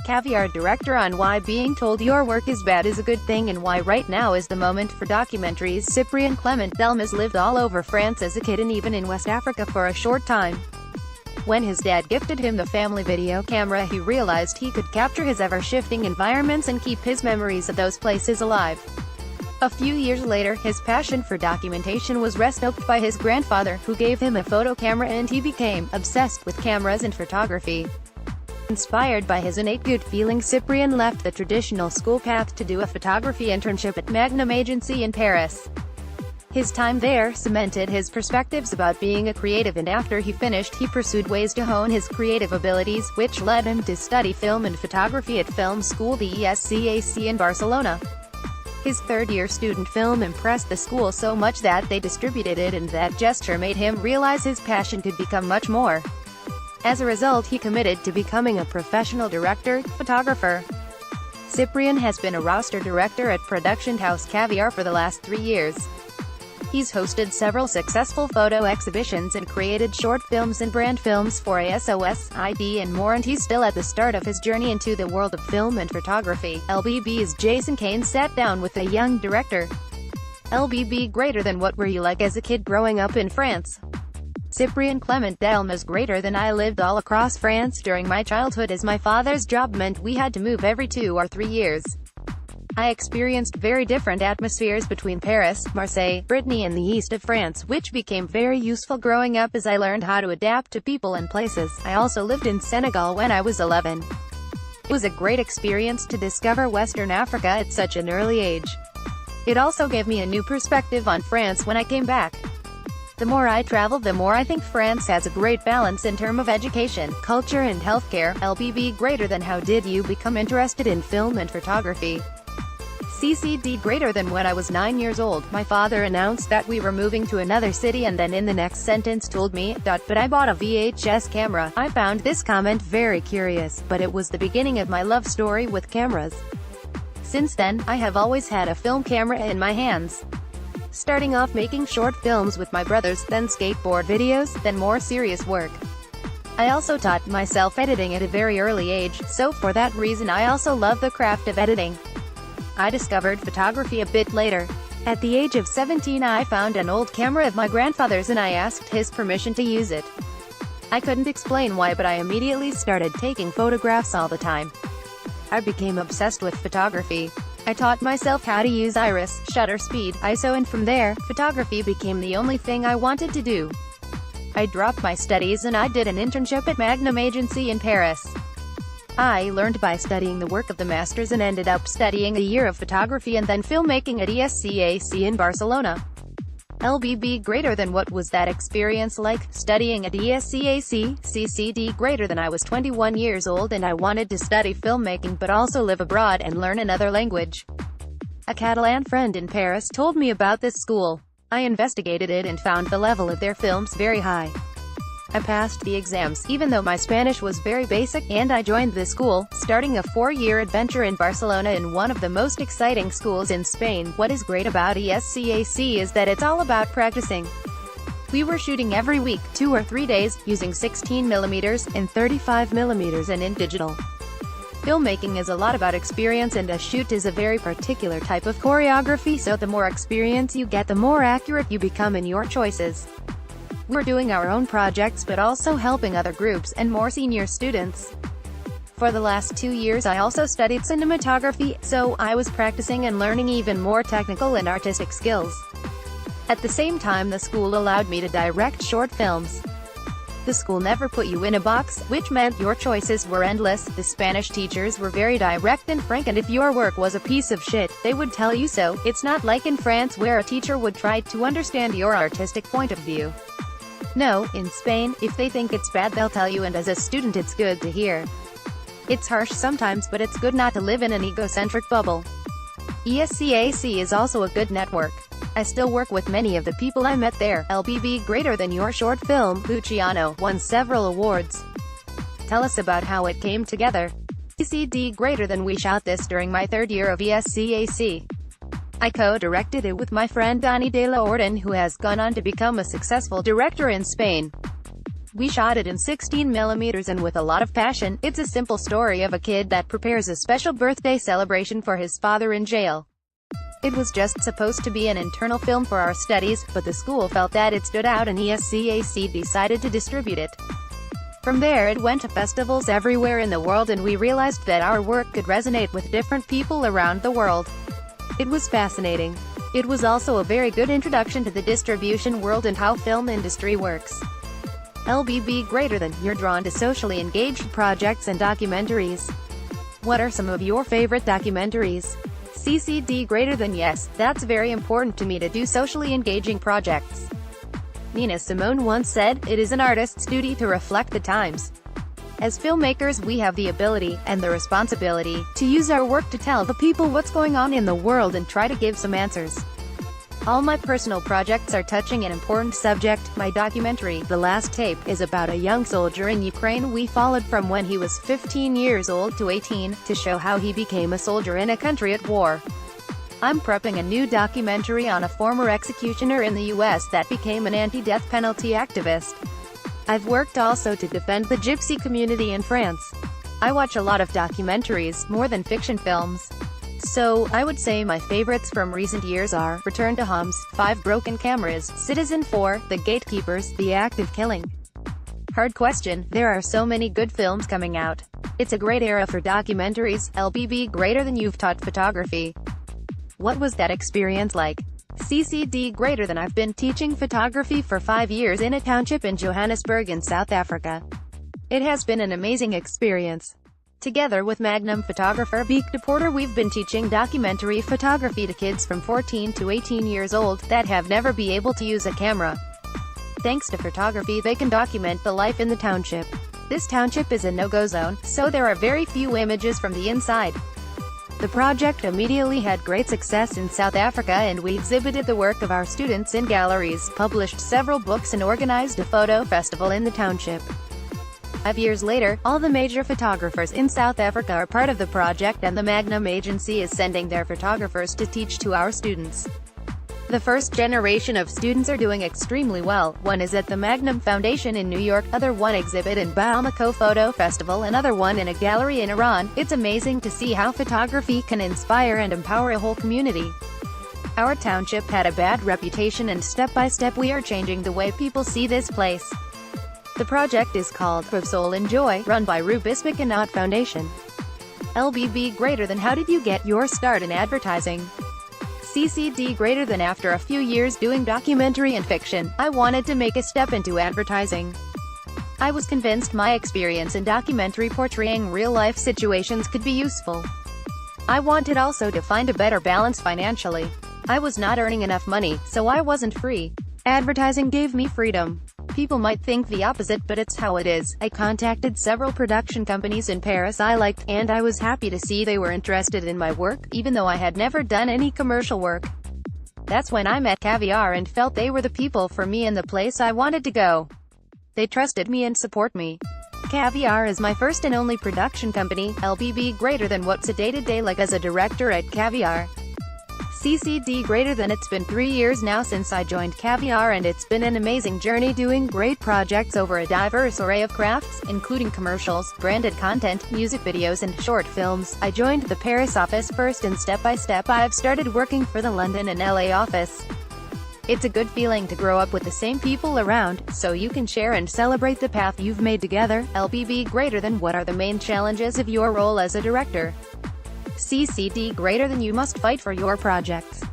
Caviar director on why being told your work is bad is a good thing and why right now is the moment for documentaries. Cyprien Clement-Delmas lived all over France as a kid and even in West Africa for a short time. When his dad gifted him the family video camera, he realized he could capture his ever-shifting environments and keep his memories of those places alive. A few years later, his passion for documentation was restoked by his grandfather, who gave him a photo camera, and he became obsessed with cameras and photography. Inspired by his innate good feeling, Cyprien left the traditional school path to do a photography internship at Magnum Agency in Paris. His time there cemented his perspectives about being a creative, and after he finished, he pursued ways to hone his creative abilities, which led him to study film and photography at film school the ESCAC in Barcelona. His third-year student film impressed the school so much that they distributed it, and that gesture made him realize his passion could become much more. As a result, he committed to becoming a professional photographer. Cyprien has been a roster director at production house Caviar for the last 3 years. He's hosted several successful photo exhibitions and created short films and brand films for ASOS, ID and more, and he's still at the start of his journey into the world of film and photography. LBB's Jason Kane sat down with a young director. LBB: greater than what were you like as a kid growing up in France? Cyprien Clement-Delmas: greater than I lived all across France during my childhood as my father's job meant we had to move every 2 or 3 years. I experienced very different atmospheres between Paris, Marseille, Brittany and the east of France, which became very useful growing up as I learned how to adapt to people and places. I also lived in Senegal when I was 11. It was a great experience to discover Western Africa at such an early age. It also gave me a new perspective on France when I came back. The more I traveled, the more I think France has a great balance in terms of education, culture and healthcare. LBB: greater than how did you become interested in film and photography? CCD: greater than when I was 9 years old, my father announced that we were moving to another city and then in the next sentence told me, but I bought a VHS camera. I found this comment very curious, but it was the beginning of my love story with cameras. Since then, I have always had a film camera in my hands. Starting off making short films with my brothers, then skateboard videos, then more serious work. I also taught myself editing at a very early age, so for that reason I also love the craft of editing. I discovered photography a bit later. At the age of 17 I found an old camera of my grandfather's and I asked his permission to use it. I couldn't explain why, but I immediately started taking photographs all the time. I became obsessed with photography. I taught myself how to use iris, shutter speed, ISO, and from there, photography became the only thing I wanted to do. I dropped my studies and I did an internship at Magnum Agency in Paris. I learned by studying the work of the masters and ended up studying a year of photography and then filmmaking at ESCAC in Barcelona. LBB: greater than what was that experience like? Studying at ESCAC, CCD: greater than I was 21 years old and I wanted to study filmmaking but also live abroad and learn another language. A Catalan friend in Paris told me about this school. I investigated it and found the level of their films very high. I passed the exams, even though my Spanish was very basic, and I joined the school, starting a 4-year adventure in Barcelona in one of the most exciting schools in Spain. What is great about ESCAC is that it's all about practicing. We were shooting every week, 2 or 3 days, using 16mm and 35mm and in digital. Filmmaking is a lot about experience, and a shoot is a very particular type of choreography, so the more experience you get, the more accurate you become in your choices. We're doing our own projects but also helping other groups and more senior students. For the last 2 years I also studied cinematography, so I was practicing and learning even more technical and artistic skills. At the same time, the school allowed me to direct short films. The school never put you in a box, which meant your choices were endless. The Spanish teachers were very direct and frank, and if your work was a piece of shit, they would tell you so. It's not like in France where a teacher would try to understand your artistic point of view. No, in Spain, if they think it's bad they'll tell you, and as a student it's good to hear. It's harsh sometimes, but it's good not to live in an egocentric bubble. ESCAC is also a good network. I still work with many of the people I met there. LBB: greater than your short film, Luciano, won several awards. Tell us about how it came together. CCD: greater than we shot this during my 3rd year of ESCAC. I co-directed it with my friend Dani de la Orden, who has gone on to become a successful director in Spain. We shot it in 16mm and with a lot of passion. It's a simple story of a kid that prepares a special birthday celebration for his father in jail. It was just supposed to be an internal film for our studies, but the school felt that it stood out and ESCAC decided to distribute it. From there it went to festivals everywhere in the world and we realized that our work could resonate with different people around the world. It was fascinating. It was also a very good introduction to the distribution world and how film industry works. LBB greater than, you're drawn to socially engaged projects and documentaries. What are some of your favorite documentaries? CCD greater than, yes, that's very important to me to do socially engaging projects. Nina Simone once said, it is an artist's duty to reflect the times. As filmmakers we have the ability, and the responsibility, to use our work to tell the people what's going on in the world and try to give some answers. All my personal projects are touching an important subject. My documentary, The Last Tape, is about a young soldier in Ukraine we followed from when he was 15 years old to 18, to show how he became a soldier in a country at war. I'm prepping a new documentary on a former executioner in the US that became an anti-death penalty activist. I've worked also to defend the gypsy community in France. I watch a lot of documentaries, more than fiction films. So, I would say my favorites from recent years are Return to Homs, 5 Broken Cameras, Citizen 4, The Gatekeepers, The Act of Killing. Hard question, there are so many good films coming out. It's a great era for documentaries. LBB greater than, you've taught photography. What was that experience like? CCD greater than, I've been teaching photography for 5 years in a township in Johannesburg in South Africa. It has been an amazing experience. Together with Magnum photographer Beek de Porter we've been teaching documentary photography to kids from 14 to 18 years old, that have never been able to use a camera. Thanks to photography they can document the life in the township. This township is a no-go zone, so there are very few images from the inside. The project immediately had great success in South Africa and we exhibited the work of our students in galleries, published several books and organized a photo festival in the township. 5 years later, all the major photographers in South Africa are part of the project and the Magnum agency is sending their photographers to teach to our students. The first generation of students are doing extremely well. One is at the Magnum Foundation in New York, other one exhibit in Bamako Photo Festival, another one in a gallery in Iran. It's amazing to see how photography can inspire and empower a whole community. Our township had a bad reputation and step by step we are changing the way people see this place. The project is called Of Soul and Joy, run by Rubis McAnott Foundation. LBB greater than, how did you get your start in advertising? CCD greater than, after a few years doing documentary and fiction, I wanted to make a step into advertising. I was convinced my experience in documentary portraying real-life situations could be useful. I wanted also to find a better balance financially. I was not earning enough money, so I wasn't free. Advertising gave me freedom. People might think the opposite, but it's how it is. I contacted several production companies in Paris I liked, and I was happy to see they were interested in my work, even though I had never done any commercial work. That's when I met Caviar and felt they were the people for me and the place I wanted to go. They trusted me and support me. Caviar is my first and only production company. LBB greater than, what's a day-to-day like as a director at Caviar? CCD greater than, it's been 3 years now since I joined Caviar and it's been an amazing journey doing great projects over a diverse array of crafts, including commercials, branded content, music videos and short films. I joined the Paris office first and step by step I've started working for the London and LA office. It's a good feeling to grow up with the same people around, so you can share and celebrate the path you've made together. LBB greater than, what are the main challenges of your role as a director? CCD greater than, you must fight for your projects.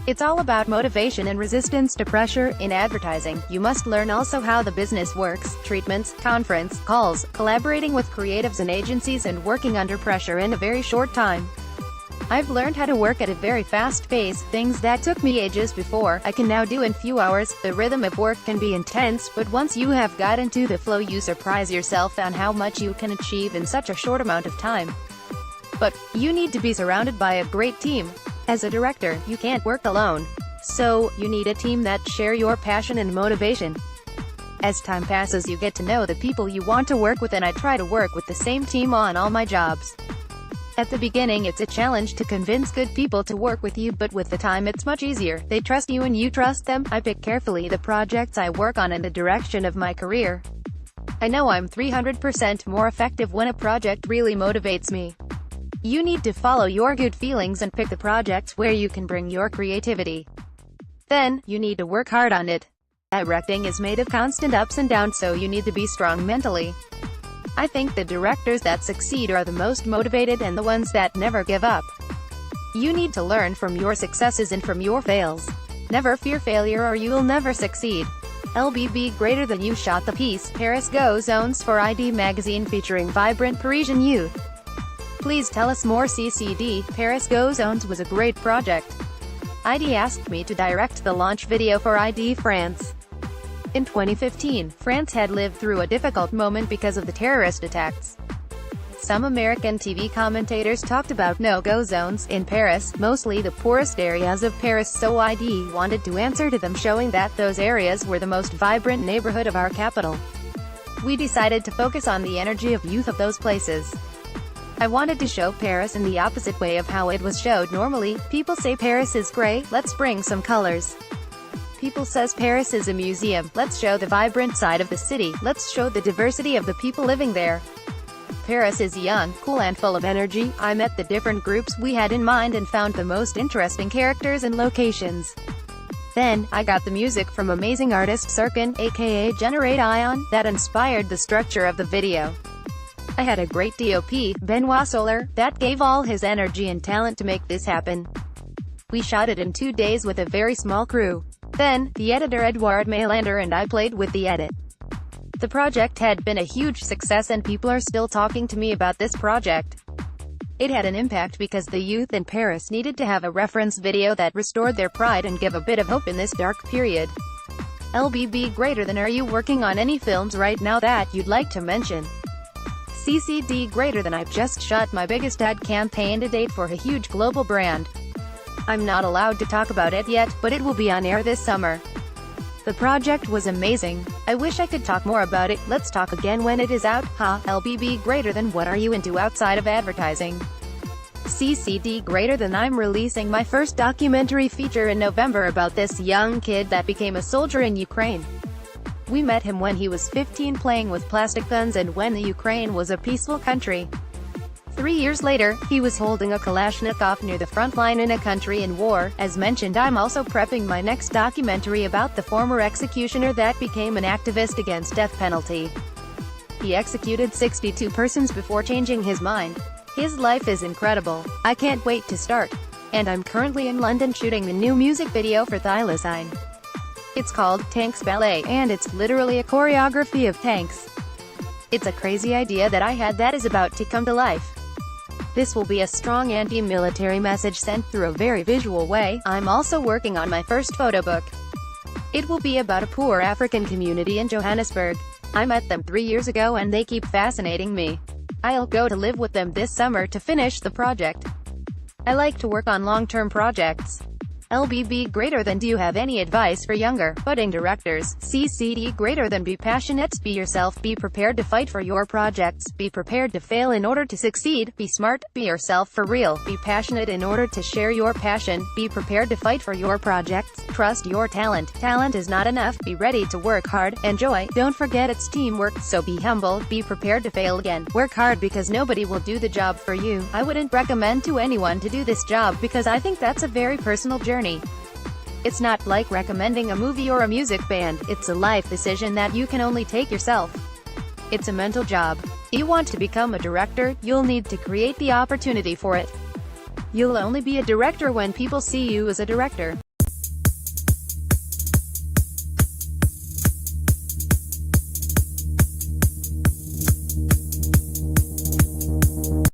It's all about motivation and resistance to pressure. In advertising, you must learn also how the business works, treatments, conference calls, collaborating with creatives and agencies and working under pressure in a very short time. I've learned how to work at a very fast pace. Things that took me ages before, I can now do in few hours. The rhythm of work can be intense, but once you have got into the flow you surprise yourself on how much you can achieve in such a short amount of time. But you need to be surrounded by a great team. As a director, you can't work alone. So, you need a team that share your passion and motivation. As time passes you get to know the people you want to work with, and I try to work with the same team on all my jobs. At the beginning it's a challenge to convince good people to work with you, but with the time it's much easier. They trust you and you trust them. I pick carefully the projects I work on and the direction of my career. I know I'm 300% more effective when a project really motivates me. You need to follow your good feelings and pick the projects where you can bring your creativity. Then, you need to work hard on it. Directing is made of constant ups and downs, so you need to be strong mentally. I think the directors that succeed are the most motivated and the ones that never give up. You need to learn from your successes and from your fails. Never fear failure or you will never succeed. LBB greater than you shot the piece, Paris Go Zones for ID magazine featuring vibrant Parisian youth. Please tell us more. CCD, Paris Go Zones was a great project. ID asked me to direct the launch video for ID France. In 2015, France had lived through a difficult moment because of the terrorist attacks. Some American TV commentators talked about no-go zones in Paris, mostly the poorest areas of Paris, so ID wanted to answer to them, showing that those areas were the most vibrant neighborhood of our capital. We decided to focus on the energy of youth of those places. I wanted to show Paris in the opposite way of how it was showed normally. People say Paris is gray, let's bring some colors. People says Paris is a museum, let's show the vibrant side of the city, let's show the diversity of the people living there. Paris is young, cool and full of energy. I met the different groups we had in mind and found the most interesting characters and locations. Then, I got the music from amazing artist Cyprien, aka Generate Ion, that inspired the structure of the video. I had a great DOP, Benoit Soler, that gave all his energy and talent to make this happen. We shot it in 2 days with a very small crew. Then, the editor Edouard Mailander and I played with the edit. The project had been a huge success and people are still talking to me about this project. It had an impact because the youth in Paris needed to have a reference video that restored their pride and give a bit of hope in this dark period. LBB greater than, are you working on any films right now that you'd like to mention? CCD greater than, I've just shot my biggest ad campaign to date for a huge global brand. I'm not allowed to talk about it yet, but it will be on air this summer. The project was amazing. I wish I could talk more about it. Let's talk again when it is out. LBB greater than, what are you into outside of advertising? CCD greater than, I'm releasing my first documentary feature in November about this young kid that became a soldier in Ukraine. We met him when he was 15 playing with plastic guns and when the Ukraine was a peaceful country. 3 years later, he was holding a Kalashnikov near the front line in a country in war. As mentioned, I'm also prepping my next documentary about the former executioner that became an activist against death penalty. He executed 62 persons before changing his mind. His life is incredible. I can't wait to start. And I'm currently in London shooting the new music video for Thylacine. It's called Tanks Ballet, and it's literally a choreography of tanks. It's a crazy idea that I had that is about to come to life. This will be a strong anti-military message sent through a very visual way. I'm also working on my first photo book. It will be about a poor African community in Johannesburg. I met them 3 years ago and they keep fascinating me. I'll go to live with them this summer to finish the project. I like to work on long-term projects. LBB greater than, do you have any advice for younger, budding directors? CCD greater than, be passionate, be yourself, be prepared to fight for your projects, be prepared to fail in order to succeed, be smart, be yourself for real, be passionate in order to share your passion, be prepared to fight for your projects, trust your talent, talent is not enough, be ready to work hard, enjoy, don't forget it's teamwork, so be humble, be prepared to fail again, work hard because nobody will do the job for you. I wouldn't recommend to anyone to do this job because I think that's a very personal journey. It's not like recommending a movie or a music band, it's a life decision that you can only take yourself. It's a mental job. You want to become a director, you'll need to create the opportunity for it. You'll only be a director when people see you as a director.